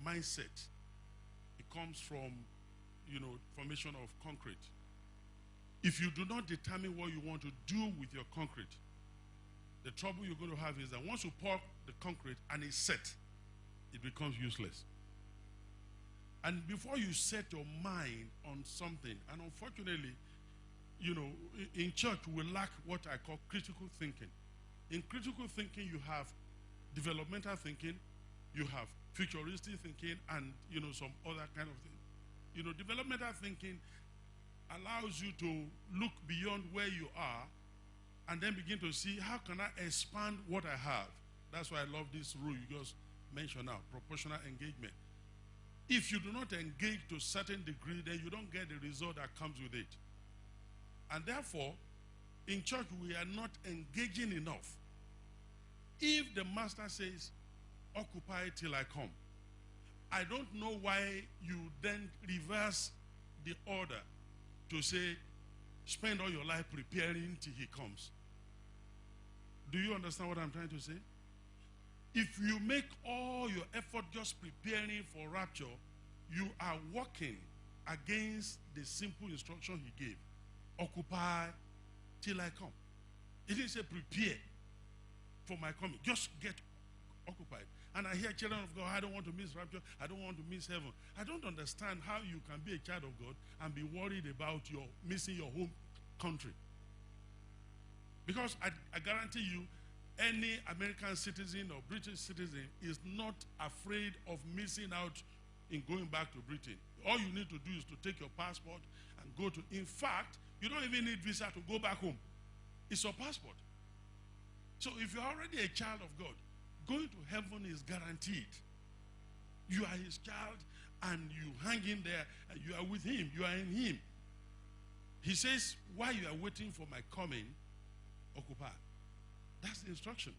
mindset. It comes from, formation of concrete. If you do not determine what you want to do with your concrete, the trouble you're going to have is that once you pour the concrete and it's set, it becomes useless. And before you set your mind on something, and unfortunately, in church we lack what I call critical thinking. In critical thinking, you have developmental thinking, you have futuristic thinking, and some other kind of thing. Developmental thinking allows you to look beyond where you are and then begin to see, how can I expand what I have? That's why I love this rule you just mentioned now, proportional engagement. If you do not engage to a certain degree, then you don't get the result that comes with it. And therefore, in church, we are not engaging enough. If the master says, occupy till I come, I don't know why you then reverse the order to say, spend all your life preparing till he comes. Do you understand what I'm trying to say? If you make all your effort just preparing for rapture, you are working against the simple instruction he gave. Occupy till I come. He didn't say prepare for my coming. Just get occupied. And I hear children of God, I don't want to miss rapture. I don't want to miss heaven. I don't understand how you can be a child of God and be worried about your missing your home country. Because I guarantee you, any American citizen or British citizen is not afraid of missing out in going back to Britain. All you need to do is to take your passport and go to. In fact, you don't even need visa to go back home. It's your passport. So if you're already a child of God, going to heaven is guaranteed. You are his child and you hang in there and you are with him. You are in him. He says, while you are waiting for my coming, occupy. That's the instruction.